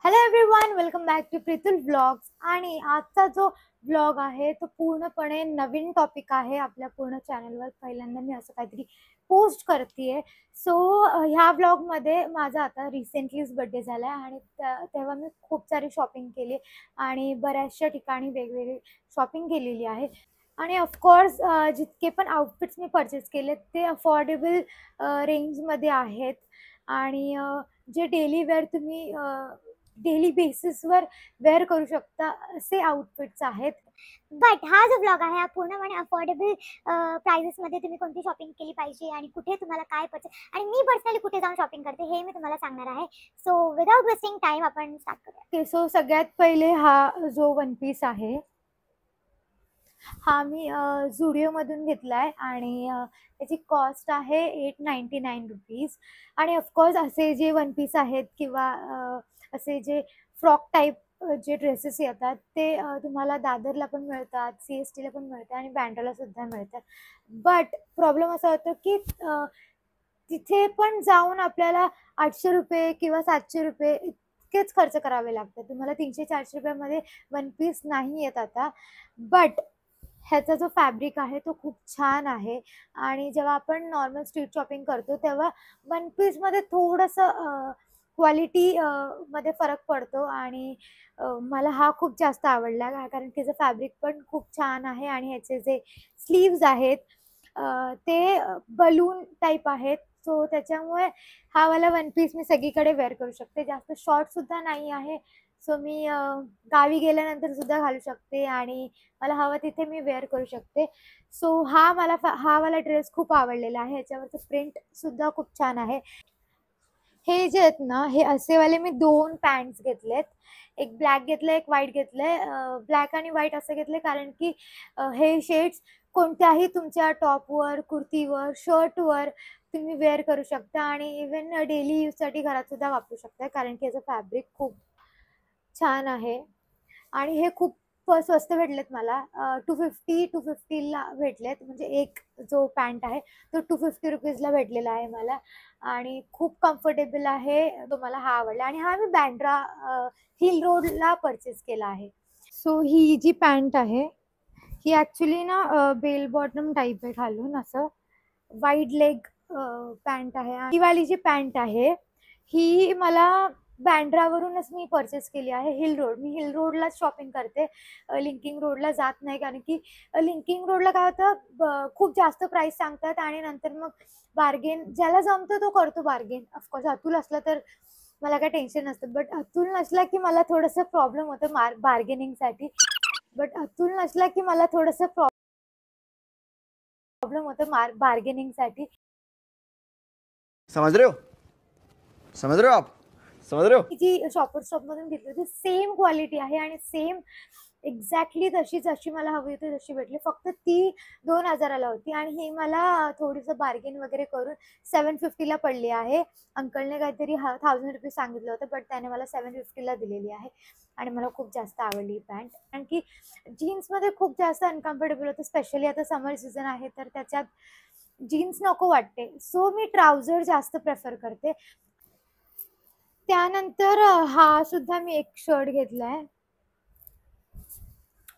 Hello everyone, welcome back to Pritul vlogs. आणि आजचा जो व्लॉग आहे तो पूर्णपणे नवीन टॉपिक आहे आपल्या पूर्ण चॅनलवर. पहिल्यांदा मी असं काहीतरी पोस्ट करते. सो ह्या व्लॉगमध्ये माझा आता रिसेंटलीच बड्डे झाला आहे आणि तेव्हा मी खूप सारी शॉपिंग केली आणि बऱ्याचशा ठिकाणी वेगवेगळी शॉपिंग केलेली आहे. आणि ऑफकोर्स जितके पण आउटफिट्स मी परचेस केले ते अफोर्डेबल रेंजमध्ये आहेत. आणि जे डेली वेअर तुम्ही डेली बेसिसवर वेअर करू शकता असे आउटफिट्स आहेत. बट हा जो ब्लॉग आहे हा पूर्णपणे अफोर्डेबल प्राइसेसमध्ये तुम्ही कोणती शॉपिंग केली पाहिजे आणि कुठे तुम्हाला काय आणि मी पर्सनली कुठे जाऊन शॉपिंग करते हे मी तुम्हाला सांगणार आहे. सो विदाउट वेस्टिंग टाइम आपण स्टार्ट करूया. सो सगळ्यात पहिले हा जो वन पीस आहे हा मी झुडिओमधून घेतला आहे आणि त्याची कॉस्ट आहे 899 रुपीज. आणि ऑफकोर्स असे जे वन पीस आहेत किंवा असे जे फ्रॉक टाईप जे ड्रेसेस येतात ते तुम्हाला दादरला पण मिळतात, CSTला पण मिळतात आणि बँड्राला सुद्धा मिळतात. बट प्रॉब्लेम असा होतो की तिथे पण जाऊन आपल्याला 800 रुपये किंवा 700 रुपये इतकेच खर्च करावे लागतात. तुम्हाला 300-400 रुपयामध्ये वन पीस नाही येत आता. बट ह्याचा जो फॅब्रिक आहे तो खूप छान आहे. आणि जेव्हा आपण नॉर्मल स्ट्रीट शॉपिंग करतो तेव्हा वन पीसमध्ये थोडंसं क्वालिटी मध्ये फरक पडतो. आणि मला हा खूप जास्त आवडला कारण त्याचं फॅब्रिक पण खूप छान आहे आणि ह्याचे जे स्लीव्ज आहेत ते बलून टाईप आहेत. सो त्याच्यामुळे हा वाला वन पीस मी सगळीकडे वेअर करू शकते. जास्त शॉर्ट सुद्धा नाही आहे. सो मी गावी गेल्यानंतर सुद्धा घालू शकते आणि मला हवं तिथे मी वेअर करू शकते. सो हा वाला ड्रेस खूप आवडलेला आहे. ह्याच्यावरचं प्रिंट सुद्धा खूप छान आहे. हे जे आहेत ना हे असेवाले मी 2 पॅन्ट्स घेतलेत. एक ब्लॅक घेतलंय, एक व्हाईट घेतलंय. ब्लॅक आणि व्हाईट असं घेतलंय कारण की हे शेड्स कोणत्याही तुमच्या टॉपवर, कुर्तीवर, शर्टवर तुम्ही वेअर करू शकता आणि इवन डेली यूजसाठी घरात सुद्धा वापरू शकता कारण की याचं फॅब्रिक खूप छान आहे. आणि हे खूप स्वस्त भेटलेत मला. 250ला भेटलेत. म्हणजे एक जो पॅन्ट आहे तो 250 रुपीजला भेटलेला आहे मला आणि खूप कम्फर्टेबल आहे. तो मला हा आवडला आणि हा मी बँड्रा हिल रोडला परचेस केला आहे. सो ही जी पॅन्ट आहे ही ॲक्च्युली ना बेल बॉटम टाईप आहे. घालून असं वाईड लेग पॅन्ट आहे. ही वाली जी पॅन्ट आहे ही मला बँड्रावरूनच मी परचेस केली आहे. मी हिल रोडलाच शॉपिंग करते. लिंकिंग रोडला जात नाही कारण की लिंकिंग रोडला काय होतं, खूप जास्त प्राईस सांगतात आणि नंतर मग बार्गेन ज्याला जमतं तो करतो बार्गेन. ऑफकोर्स अतुल असला तर मला काय टेन्शन नसतं. बट अतुल नसला की मला थोडंसं प्रॉब्लेम होतं बार्गेनिंगसाठी. बार्गेनिंगसाठी. समझ रहे हो समझ रहे हो आप समझ रहे हो जी शॉपर स्टॉपमधून घेतली होती सेम क्वालिटी आहे आणि सेम एक्झॅक्टली तशी जशी मला हवी होती तशी भेटली. फक्त ती 2000ला होती आणि ही मला थोडंसं बार्गेन वगैरे करून 750ला पडली आहे. अंकलने काहीतरी 1000 रुपीज सांगितलं होतं बट त्याने मला 750ला दिलेली आहे आणि मला खूप जास्त आवडली ही पॅन्ट. कारण की जीन्समध्ये खूप जास्त अनकम्फर्टेबल होतं. स्पेशली आता समर सीझन आहे तर त्याच्यात जीन्स नको वाटते. सो मी ट्राउझर जास्त प्रेफर करते. त्यानंतर हा सुद्धा मी एक शर्ट घेतलाय.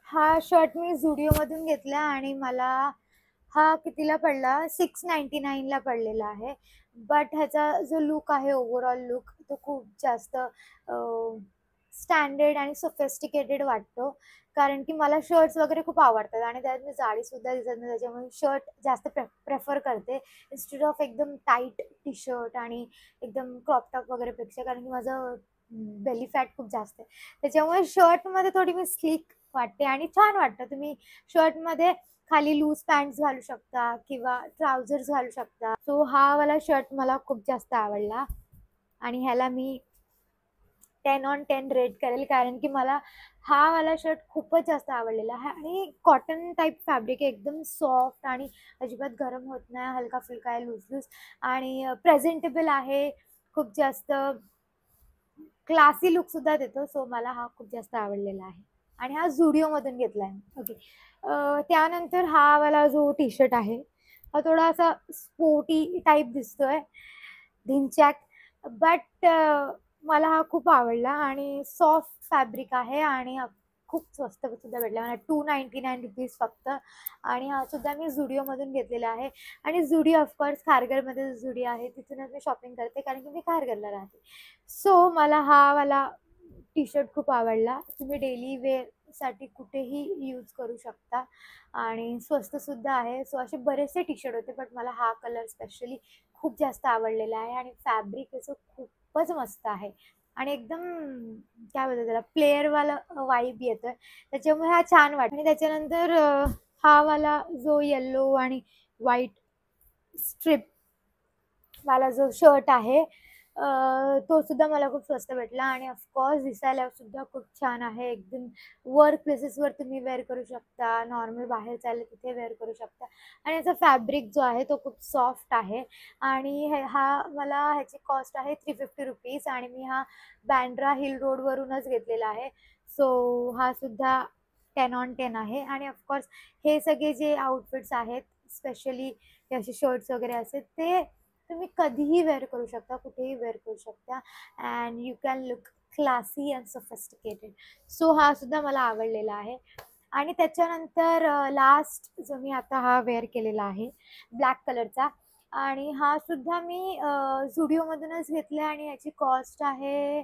हा शर्ट मी झुडिओमधून घेतला आणि मला हा कितीला पडला, 699ला पडलेला आहे. बट ह्याचा जो लुक आहे, ओव्हरऑल लुक तो खूप जास्त स्टँडर्ड आणि सोफिस्टिकेटेड वाटतो. कारण की मला शर्ट्स वगैरे खूप आवडतात आणि त्यात मी जाडीसुद्धा दिसत नाही. त्याच्यामुळे शर्ट जास्त प्रेफर करते इन्स्टेड ऑफ एकदम टाईट टी शर्ट आणि एकदम क्रॉप टॉप वगैरेपेक्षा. कारण की माझं बेली फॅट खूप जास्त आहे. त्याच्यामुळे शर्टमध्ये थोडी मी स्लीक वाटते आणि छान वाटतं. तुम्ही शर्टमध्ये खाली लूज पॅन्ट्स घालू शकता किंवा ट्राउझर्स घालू शकता. सो हा वाला शर्ट मला खूप जास्त आवडला आणि ह्याला मी 10 on 10 रेट करेल कारण की मला हा वाला शर्ट खूपच जास्त आवडलेला आहे. आणि कॉटन टाईप फॅब्रिक आहे, एकदम सॉफ्ट आणि अजिबात गरम होत नाही. हलका फुलका आहे, लूज आणि प्रेझेंटेबल आहे. खूप जास्त क्लासी लुक सुद्धा देतो. सो मला हा खूप जास्त आवडलेला आहे आणि हा झुडिओमधून घेतला आहे. ओके. त्यानंतर हा वाला जो टी शर्ट आहे हा थोडासा स्पोर्टी टाईप दिसतोय, ढिंचॅक. बट मला हा खूप आवडला आणि सॉफ्ट फॅब्रिक आहे आणि खूप स्वस्त सुद्धा भेटला मला 299 रुपीज फक्त. आणि हा सुद्धा मी झुडिओमधून घेतलेला आहे. आणि झुडिओ ऑफकोर्स खारघरमध्ये झुडिओ आहे तिथूनच मी शॉपिंग करते कारण की मी खारघरला राहते. सो मला हा वाला टी शर्ट खूप आवडला. तुम्ही डेली वेअरसाठी कुठेही यूज करू शकता आणि स्वस्तसुद्धा आहे. सो असे बरेचसे टी शर्ट होते बट मला हा कलर स्पेशली खूप जास्त आवडलेला आहे आणि फॅब्रिक याचं खूपच मस्त आहे आणि एकदम काय बोलतात त्याला प्लेअरवाला वाईब येतोय त्याच्यामुळे हा छान वाटतो. आणि त्याच्यानंतर हा वाला जो येल्लो आणि व्हाईट स्ट्रिप वाला जो शर्ट आहे तो सुद्धा मला खूप स्वस्त भेटला आणि ऑफकोर्स दिसायला सुद्धा खूप छान आहे. एकदम वर्क प्लेसेसवर तुम्ही वेअर करू शकता, नॉर्मल बाहेर चालले तिथे वेअर करू शकता आणि याचा फॅब्रिक जो आहे तो खूप सॉफ्ट आहे. आणि हा मला ह्याची कॉस्ट आहे 350 रुपीज आणि मी हा बँड्रा हिल रोडवरूनच घेतलेला आहे. सो हा सुद्धा 10/10 आहे. आणि ऑफकोर्स हे सगळे जे आउटफिट्स आहेत स्पेशली हे असे शर्ट्स वगैरे असतात ते तुम्ही कधीही वेअर करू शकता, कुठेही वेअर करू शकता and you can look classy and sophisticated. So हा सुद्धा मला आवडलेला आहे. आणि त्याच्यानंतर लास्ट जो मी आता हा वेअर केलेला आहे ब्लॅक कलरचा आणि हा सुद्धा मी झुडिओमधूनच घेतला आणि याची कॉस्ट आहे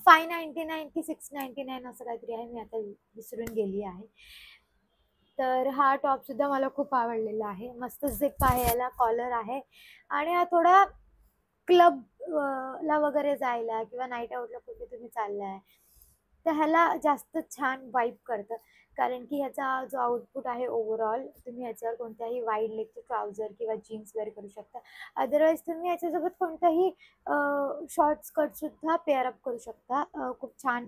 599 की 699 असं काहीतरी आहे. मी आता विसरून गेली आहे. तर हा टॉप सुद्धा मला खूप आवडलेला आहे. मस्त झिप आहे, याला कॉलर आहे आणि हा थोडा क्लब ला वगैरे जायला किंवा नाईट आउटला कुठे तुम्ही चाललाय तर ह्याला जास्त छान वाईब करतं कारण की ह्याचा जो आउटपुट आहे ओव्हरऑल तुम्ही ह्याच्यावर कोणत्याही वाईड लेगचे ट्राउझर किंवा जीन्स वेअर करू शकता. अदरवाईज तुम्ही याच्यासोबत कोणताही शॉर्ट स्कर्टसुद्धा पेअर अप करू शकता. खूप छान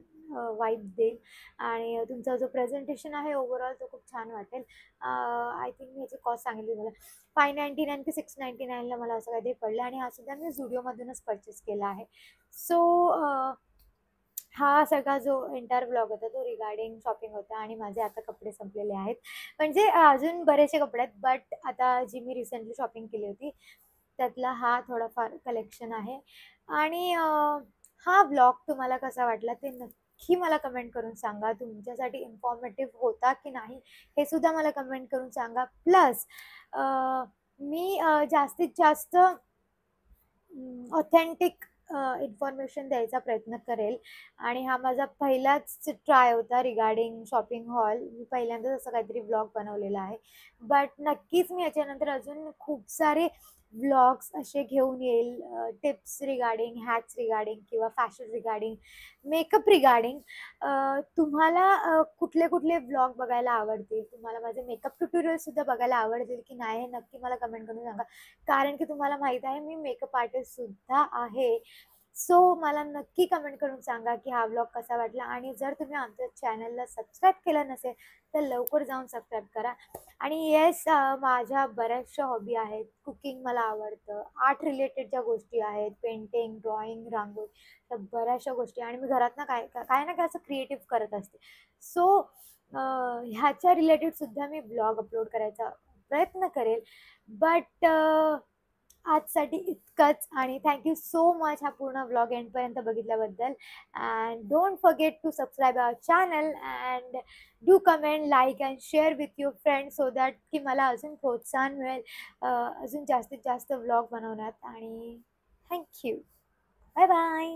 वाईब देईल आणि तुमचा जो प्रेझेंटेशन आहे ओव्हरऑल तो खूप छान वाटेल. आय थिंक मी ह्याची कॉस्ट सांगितली मला 599 की 699ला मला असं काहीतरी पडलं आणि हा सुद्धा मी झुडिओमधूनच परचेस केला आहे. सो हा सगळा जो एंटायर ब्लॉग होता तो रिगार्डिंग शॉपिंग होता आणि माझे आता कपडे संपलेले आहेत. म्हणजे अजून बरेचसे कपडे आहेत बट आता जी मी रिसेंटली शॉपिंग केली होती त्यातला हा थोडाफार कलेक्शन आहे. आणि हा ब्लॉग तुम्हाला कसा वाटला ते नक्की मला कमेंट करून सांगा. तुमच्यासाठी इन्फॉर्मेटिव्ह होता की नाही हे सुद्धा मला कमेंट करून सांगा. प्लस मी जास्तीत जास्त ऑथेंटिक इन्फॉर्मेशन द्यायचा प्रयत्न करेल आणि हा माझा पहिलाच ट्राय होता रिगार्डिंग शॉपिंग हॉल. मी पहिल्यांदाच असं काहीतरी ब्लॉग बनवलेला आहे बट नक्कीच मी याच्यानंतर अजून खूप सारे व्लॉग्स असे घेऊन येईल टिप्स रिगार्डिंग हॅक्स रिगार्डिंग किंवा फॅशन रिगार्डिंग मेकअप रिगार्डिंग. तुम्हाला कुठले कुठले व्लॉग बघायला आवडतील, तुम्हाला माझे मेकअप ट्युटोरियलसुद्धा बघायला आवडतील की नाही हे नक्की मला कमेंट करून सांगा कारण की तुम्हाला माहीत आहे मी मेकअप आर्टिस्टसुद्धा आहे. सो मला नक्की कमेंट करून सांगा की हा व्लॉग कसा वाटला आणि जर तुम्ही आमच्या चॅनलला सबस्क्राईब केलं नसेल तर लवकर जाऊन सबस्क्राईब करा. आणि येस माझ्या बऱ्याचशा हॉबी आहेत. कुकिंग मला आवडतं, आर्ट रिलेटेड ज्या गोष्टी आहेत पेंटिंग ड्रॉइंग रांगोळी त्या बऱ्याचशा गोष्टी आणि मी घरात ना काय काय ना काय असं क्रिएटिव्ह करत असते. सो ह्याच्या रिलेटेडसुद्धा मी ब्लॉग अपलोड करायचा प्रयत्न करेल. बट आजसाठी इतकंच आणि थँक्यू सो मच हा पूर्ण व्लॉग एंडपर्यंत बघितल्याबद्दल. And don't forget to subscribe our channel and do comment like and share with your friends so that की मला अजून प्रोत्साहन मिळेल अजून जास्तीत जास्त व्लॉग बनवण्यात. आणि थँक्यू. Bye bye.